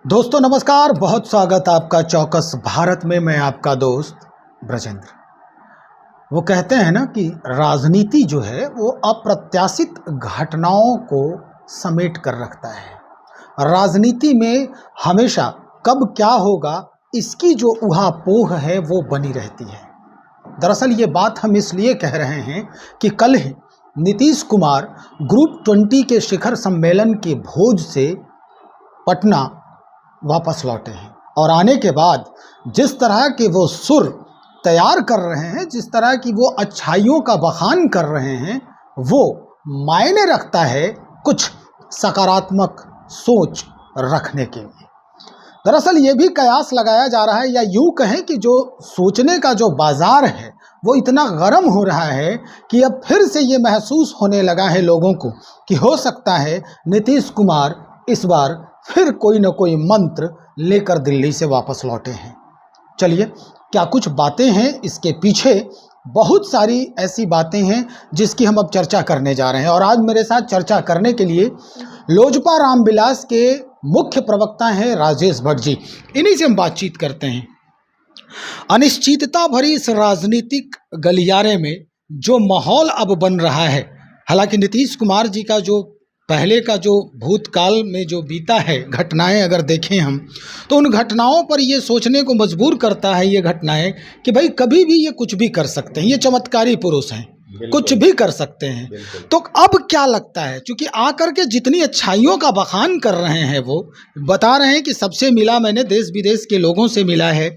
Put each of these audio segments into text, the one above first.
दोस्तों नमस्कार, बहुत स्वागत आपका चौकस भारत में। मैं आपका दोस्त ब्रजेंद्र। वो कहते हैं ना कि राजनीति जो है वो अप्रत्याशित घटनाओं को समेट कर रखता है। राजनीति में हमेशा कब क्या होगा इसकी जो ऊहापोह है वो बनी रहती है। दरअसल ये बात हम इसलिए कह रहे हैं कि कल ही नीतीश कुमार ग्रुप 20 के शिखर सम्मेलन के भोज से पटना वापस लौटे हैं और आने के बाद जिस तरह के वो सुर तैयार कर रहे हैं, जिस तरह की वो अच्छाइयों का बखान कर रहे हैं, वो मायने रखता है कुछ सकारात्मक सोच रखने के लिए। दरअसल ये भी कयास लगाया जा रहा है, या यूँ कहें कि जो सोचने का जो बाज़ार है वो इतना गर्म हो रहा है कि अब फिर से ये महसूस होने लगा है लोगों को कि हो सकता है नीतीश कुमार इस बार फिर कोई न कोई मंत्र लेकर दिल्ली से वापस लौटे हैं। चलिए, क्या कुछ बातें हैं इसके पीछे, बहुत सारी ऐसी बातें हैं जिसकी हम अब चर्चा करने जा रहे हैं। और आज मेरे साथ चर्चा करने के लिए लोजपा रामविलास के मुख्य प्रवक्ता हैं राजेश भट्ट जी। इन्हीं से हम बातचीत करते हैं। अनिश्चितता भरी इस राजनीतिक गलियारे में जो माहौल अब बन रहा है, हालांकि नीतीश कुमार जी का जो पहले का जो भूतकाल में जो बीता है, घटनाएं अगर देखें हम, तो उन घटनाओं पर ये सोचने को मजबूर करता है ये घटनाएं कि भाई कभी भी ये कुछ भी कर सकते हैं, ये चमत्कारी पुरुष हैं, कुछ भी कर सकते हैं। तो अब क्या लगता है, क्योंकि आकर के जितनी अच्छाइयों का बखान कर रहे हैं, वो बता रहे हैं कि सबसे मिला मैंने, देश विदेश के लोगों से मिला है।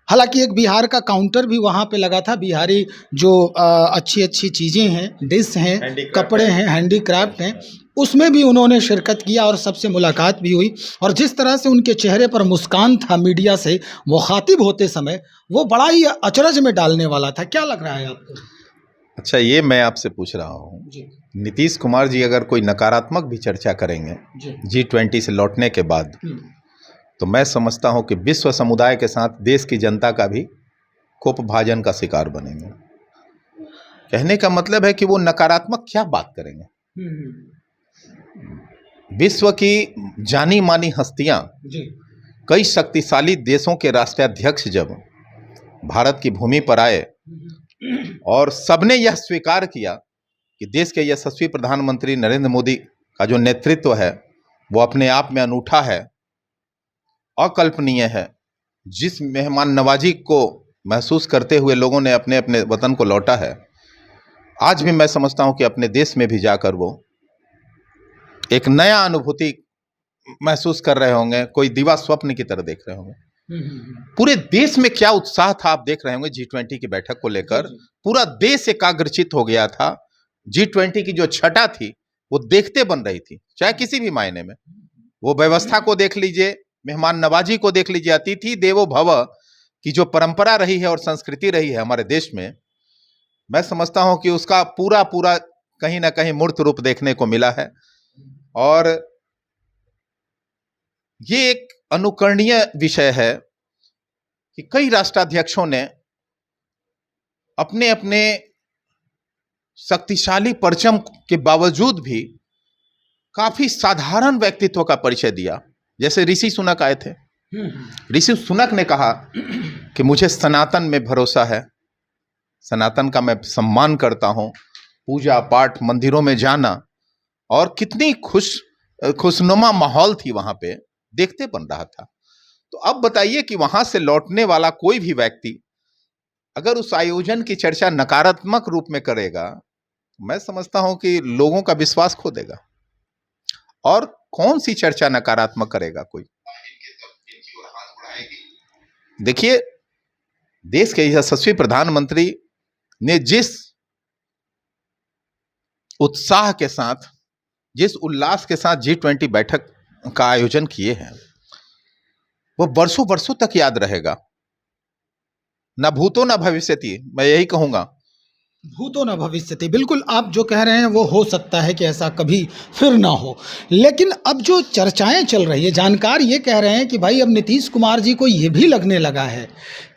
हालांकि एक बिहार का काउंटर भी वहाँ पे लगा था, बिहारी जो अच्छी अच्छी चीज़ें हैं, डिश हैं, कपड़े हैं, हैंडीक्राफ्ट हैं, उसमें भी उन्होंने शिरकत किया और सबसे मुलाकात भी हुई। और जिस तरह से उनके चेहरे पर मुस्कान था मीडिया से मुखातिब होते समय, वो बड़ा ही अचरज में डालने वाला था। क्या लग रहा है आपको? अच्छा, ये मैं आपसे पूछ रहा हूँ, नीतीश कुमार जी अगर कोई नकारात्मक भी चर्चा करेंगे G20 से लौटने के बाद, तो मैं समझता हूँ कि विश्व समुदाय के साथ देश की जनता का भी कोप भाजन का शिकार बनेंगे। कहने का मतलब है कि वो नकारात्मक क्या बात करेंगे। विश्व की जानी मानी हस्तियां, कई शक्तिशाली देशों के राष्ट्राध्यक्ष जब भारत की भूमि पर आए और सबने यह स्वीकार किया कि देश के यशस्वी प्रधानमंत्री नरेंद्र मोदी का जो नेतृत्व है वो अपने आप में अनूठा है, अकल्पनीय है, जिस मेहमान नवाजी को महसूस करते हुए लोगों ने अपने अपने वतन को लौटा है, आज भी मैं समझता हूं कि अपने देश में भी जाकर वो एक नया अनुभूति महसूस कर रहे होंगे, कोई दिवा स्वप्न की तरह देख रहे होंगे। पूरे देश में क्या उत्साह था, आप देख रहे होंगे G20 की बैठक को लेकर। पूरा देश एकाग्रचित हो गया था। G20 की जो छटा थी वो देखते बन रही थी, चाहे किसी भी मायने में। वो व्यवस्था को देख लीजिए, मेहमान नवाजी को देख लीजिए, अतिथि देवो भव की जो परंपरा रही है और संस्कृति रही है हमारे देश में, मैं समझता हूं कि उसका पूरा पूरा कहीं ना कहीं मूर्त रूप देखने को मिला है। और ये एक अनुकरणीय विषय है कि कई राष्ट्राध्यक्षों ने अपने अपने शक्तिशाली परचम के बावजूद भी काफी साधारण व्यक्तित्व का परिचय दिया। जैसे ऋषि सुनक आए थे। ऋषि सुनक ने कहा कि मुझे सनातन में भरोसा है, सनातन का मैं सम्मान करता हूं, पूजा पाठ, मंदिरों में जाना, और कितनी खुशनुमा माहौल थी वहां पे, देखते बन रहा था। तो अब बताइए कि वहां से लौटने वाला कोई भी व्यक्ति अगर उस आयोजन की चर्चा नकारात्मक रूप में करेगा, मैं समझता हूं कि लोगों का विश्वास खो देगा। और कौन सी चर्चा नकारात्मक करेगा कोई? देखिए, देश के यशस्वी प्रधानमंत्री ने जिस उत्साह के साथ, जिस उल्लास के साथ G20 बैठक का आयोजन किए हैं, वो वर्षों वर्षों तक याद रहेगा। न भूतो न भविष्यति, मैं यही कहूंगा। भूतो न भविष्यति, बिल्कुल आप जो कह रहे हैं वो हो सकता है कि ऐसा कभी फिर ना हो। लेकिन अब जो चर्चाएं चल रही है, जानकार ये कह रहे हैं कि भाई अब नीतीश कुमार जी को ये भी लगने लगा है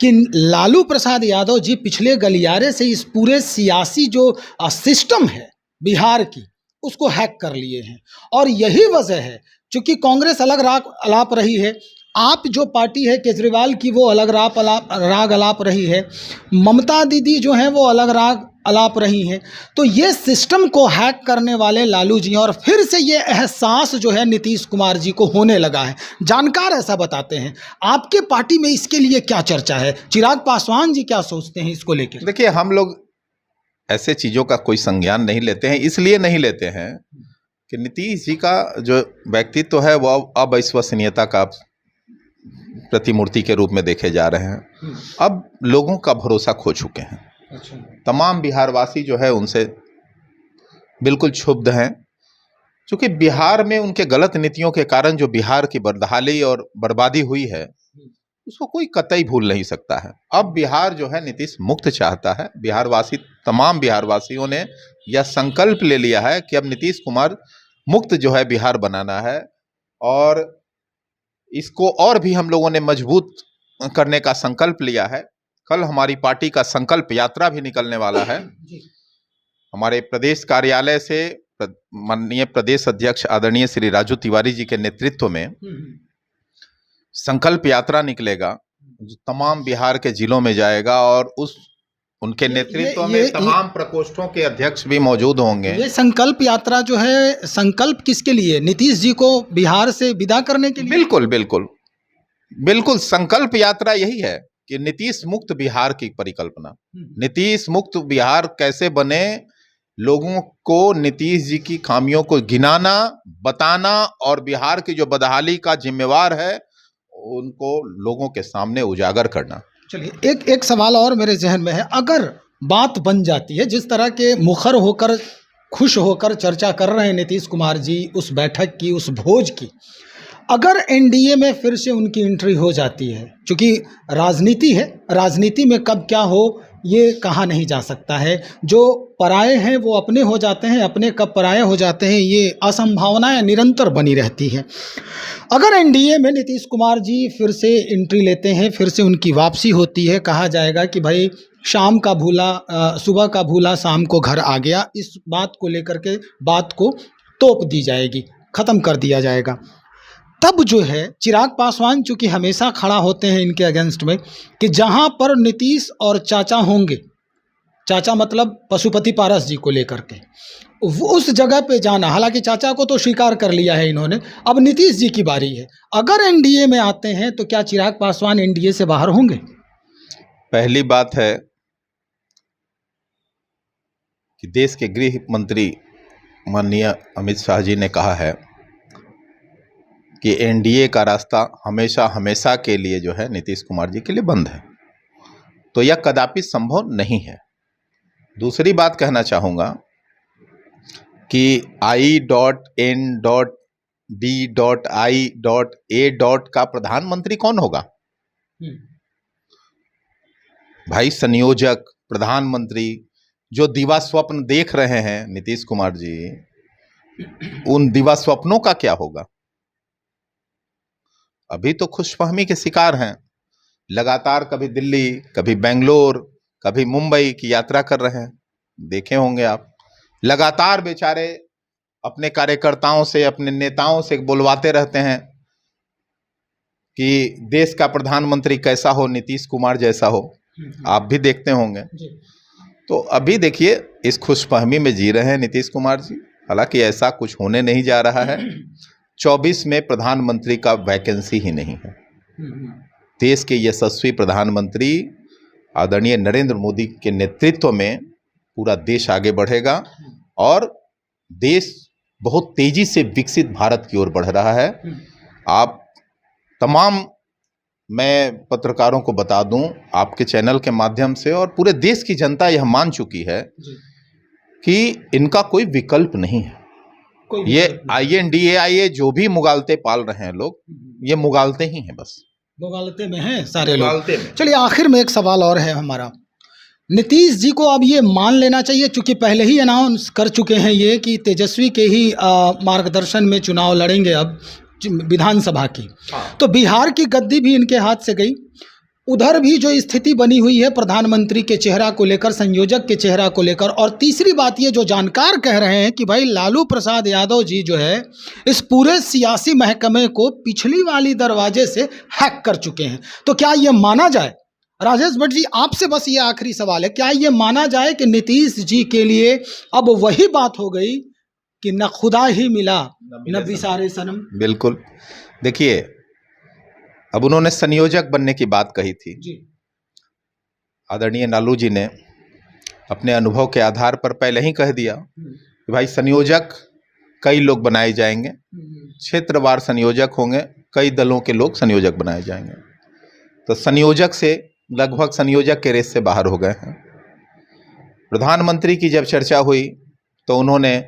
कि लालू प्रसाद यादव जी पिछले गलियारे से इस पूरे सियासी जो सिस्टम है बिहार की, उसको हैक कर लिए हैं। और यही वजह है, चूंकि कांग्रेस अलग अलाप रही है, आप जो पार्टी है केजरीवाल की वो अलग राग अलाप रही है, ममता दीदी जो हैं वो अलग राग अलाप रही हैं। तो ये सिस्टम को हैक करने वाले लालू जी हैं और फिर से ये एहसास जो है नीतीश कुमार जी को होने लगा है। जानकार ऐसा बताते हैं। आपके पार्टी में इसके लिए क्या चर्चा है? चिराग पासवान जी क्या सोचते हैं इसको लेकर? देखिए, हम लोग ऐसे चीज़ों का कोई संज्ञान नहीं लेते हैं। इसलिए नहीं लेते हैं कि नीतीश जी का जो व्यक्तित्व है वो अविश्वसनीयता का प्रतिमूर्ति के रूप में देखे जा रहे हैं। अब लोगों का भरोसा खो चुके हैं। अच्छा। तमाम बिहारवासी जो है उनसे बिल्कुल क्षुब्ध हैं, क्योंकि बिहार में उनके गलत नीतियों के कारण जो बिहार की बदहाली और बर्बादी हुई है उसको कोई कतई भूल नहीं सकता है। अब बिहार जो है नीतीश मुक्त चाहता है। बिहारवासी, तमाम बिहारवासियों ने यह संकल्प ले लिया है कि अब नीतीश कुमार मुक्त जो है बिहार बनाना है, और इसको और भी हम लोगों ने मजबूत करने का संकल्प लिया है। कल हमारी पार्टी का संकल्प यात्रा भी निकलने वाला है। हमारे प्रदेश कार्यालय से माननीय प्रदेश अध्यक्ष आदरणीय श्री राजू तिवारी जी के नेतृत्व में संकल्प यात्रा निकलेगा, जो तमाम बिहार के जिलों में जाएगा, और उनके नेतृत्व में तमाम प्रकोष्ठों के अध्यक्ष भी मौजूद होंगे। ये संकल्प यात्रा जो है, संकल्प किसके लिए? नीतीश जी को बिहार से विदा करने के लिए? बिल्कुल बिल्कुल बिल्कुल, संकल्प यात्रा यही है कि नीतीश मुक्त बिहार की परिकल्पना। नीतीश मुक्त बिहार कैसे बने, लोगों को नीतीश जी की खामियों को गिनाना, बताना, और बिहार की जो बदहाली का जिम्मेवार है उनको लोगों के सामने उजागर करना। चलिए, एक सवाल और मेरे जहन में है। अगर बात बन जाती है, जिस तरह के मुखर होकर, खुश होकर चर्चा कर रहे हैं नीतीश कुमार जी उस बैठक की, उस भोज की, अगर एनडीए में फिर से उनकी एंट्री हो जाती है, क्योंकि राजनीति है, राजनीति में कब क्या हो ये कहा नहीं जा सकता है। जो पराये हैं वो अपने हो जाते हैं, अपने कब पराये हो जाते हैं ये असंभावनाएं निरंतर बनी रहती हैं। अगर एनडीए में नीतीश कुमार जी फिर से एंट्री लेते हैं, फिर से उनकी वापसी होती है, कहा जाएगा कि भाई शाम का भूला, सुबह का भूला शाम को घर आ गया, इस बात को लेकर के बात को तोप दी जाएगी, ख़त्म कर दिया जाएगा। तब जो है चिराग पासवान चूँकि हमेशा खड़ा होते हैं इनके अगेंस्ट में कि जहाँ पर नीतीश और चाचा होंगे, चाचा मतलब पशुपति पारस जी को लेकर के, वो उस जगह पे जाना। हालांकि चाचा को तो स्वीकार कर लिया है इन्होंने, अब नीतीश जी की बारी है। अगर एनडीए में आते हैं तो क्या चिराग पासवान एनडीए से बाहर होंगे? पहली बात है कि देश के गृह मंत्री माननीय अमित शाह जी ने कहा है कि एनडीए का रास्ता हमेशा हमेशा के लिए जो है नीतीश कुमार जी के लिए बंद है, तो यह कदापि संभव नहीं है। दूसरी बात कहना चाहूँगा कि I.N.D.I.A. का प्रधानमंत्री कौन होगा? भाई, संयोजक, प्रधानमंत्री जो दिवा स्वप्न देख रहे हैं नीतीश कुमार जी, उन दिवा स्वप्नों का क्या होगा? अभी तो खुशफहमी के शिकार हैं। लगातार कभी दिल्ली, कभी बेंगलोर, कभी मुंबई की यात्रा कर रहे हैं, देखे होंगे आप। लगातार बेचारे अपने कार्यकर्ताओं से, अपने नेताओं से बुलवाते रहते हैं कि देश का प्रधानमंत्री कैसा हो, नीतीश कुमार जैसा हो। आप भी देखते होंगे। तो अभी देखिए, इस खुशफहमी में जी रहे हैं नीतीश कुमार जी। हालांकि ऐसा कुछ होने नहीं जा रहा है। 24 में प्रधानमंत्री का वैकेंसी ही नहीं है। देश के यशस्वी प्रधानमंत्री आदरणीय नरेंद्र मोदी के नेतृत्व में पूरा देश आगे बढ़ेगा और देश बहुत तेजी से विकसित भारत की ओर बढ़ रहा है। आप तमाम, मैं पत्रकारों को बता दूं, आपके चैनल के माध्यम से, और पूरे देश की जनता यह मान चुकी है कि इनका कोई विकल्प नहीं है। ये INDAI जो भी मुगालते पाल रहे हैं लोग, ये मुगालते ही हैं, बस मुगालते में हैं सारे लोग। चलिए, आखिर में एक सवाल और है हमारा। नीतीश जी को अब ये मान लेना चाहिए, चूंकि पहले ही अनाउंस कर चुके हैं ये कि तेजस्वी के ही मार्गदर्शन में चुनाव लड़ेंगे अब विधानसभा की, तो बिहार की गद्दी भी इनके हाथ से गई। उधर भी जो स्थिति बनी हुई है प्रधानमंत्री के चेहरा को लेकर, संयोजक के चेहरा को लेकर, और तीसरी बात ये जो जानकार कह रहे हैं कि भाई लालू प्रसाद यादव जी जो है इस पूरे सियासी महकमे को पिछली वाली दरवाजे से हैक कर चुके हैं। तो क्या ये माना जाए, राजेश भट्ट जी आपसे बस ये आखिरी सवाल है, क्या ये माना जाए कि नीतीश जी के लिए अब वही बात हो गई कि न खुदा ही मिला न बिसारे सनम? बिल्कुल। देखिए, अब उन्होंने संयोजक बनने की बात कही थी जी। आदरणीय लालू जी ने अपने अनुभव के आधार पर पहले ही कह दिया कि भाई संयोजक कई लोग बनाए जाएंगे, क्षेत्रवार संयोजक होंगे, कई दलों के लोग संयोजक बनाए जाएंगे। तो संयोजक से लगभग संयोजक के रेस से बाहर हो गए हैं। प्रधानमंत्री की जब चर्चा हुई तो उन्होंने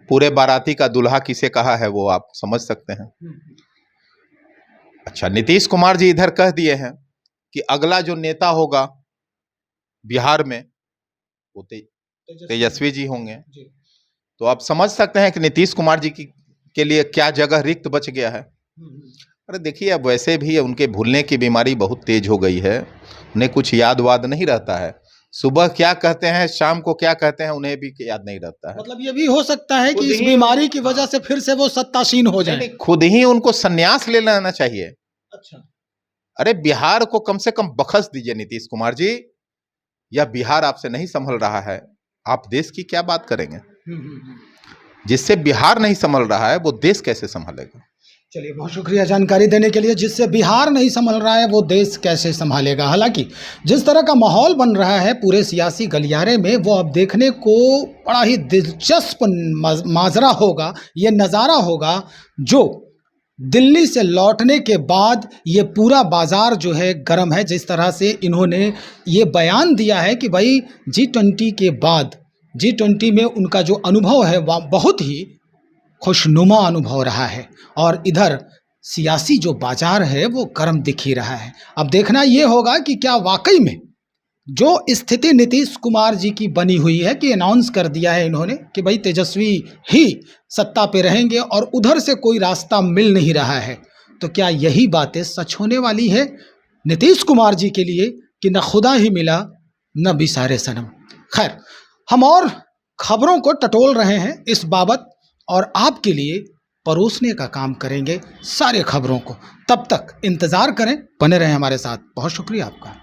पूरे बाराती का दूल्हा किसे कहा है वो आप समझ सकते हैं। अच्छा, नीतीश कुमार जी इधर कह दिए हैं कि अगला जो नेता होगा बिहार में वो तेजस्वी जी होंगे। तो आप समझ सकते हैं कि नीतीश कुमार जी के लिए क्या जगह रिक्त बच गया है। अरे देखिए, अब वैसे भी उनके भूलने की बीमारी बहुत तेज हो गई है, उन्हें कुछ याद वाद नहीं रहता है। सुबह क्या कहते हैं, शाम को क्या कहते हैं, उन्हें भी याद नहीं रहता है। मतलब ये भी हो सकता है कि इस बीमारी की वजह से फिर से वो सत्तासीन हो जाए। खुद ही उनको संन्यास ले लेना चाहिए। अच्छा, अरे बिहार को कम से कम बख्श दीजिए नीतीश कुमार जी। यह बिहार आपसे नहीं संभल रहा है, आप देश की क्या बात करेंगे? जिससे बिहार नहीं संभल रहा है वो देश कैसे संभालेगा? चलिए, बहुत शुक्रिया जानकारी देने के लिए। जिससे बिहार नहीं संभल रहा है वो देश कैसे संभालेगा। हालांकि जिस तरह का माहौल बन रहा है पूरे सियासी गलियारे में, वो अब देखने को बड़ा ही दिलचस्प माजरा होगा, ये नज़ारा होगा जो दिल्ली से लौटने के बाद ये पूरा बाजार जो है गर्म है। जिस तरह से इन्होंने ये बयान दिया है कि भाई G20 के बाद G20 में उनका जो अनुभव है वह बहुत ही खुशनुमा अनुभव रहा है, और इधर सियासी जो बाजार है वो गर्म दिख ही रहा है। अब देखना ये होगा कि क्या वाकई में जो स्थिति नीतीश कुमार जी की बनी हुई है कि अनाउंस कर दिया है इन्होंने कि भाई तेजस्वी ही सत्ता पे रहेंगे और उधर से कोई रास्ता मिल नहीं रहा है, तो क्या यही बातें सच होने वाली है नीतीश कुमार जी के लिए कि न खुदा ही मिला न बिसारे सनम? खैर, हम और खबरों को टटोल रहे हैं इस बाबत और आपके लिए परोसने का काम करेंगे सारे खबरों को। तब तक इंतज़ार करें, बने रहें हमारे साथ। बहुत शुक्रिया आपका।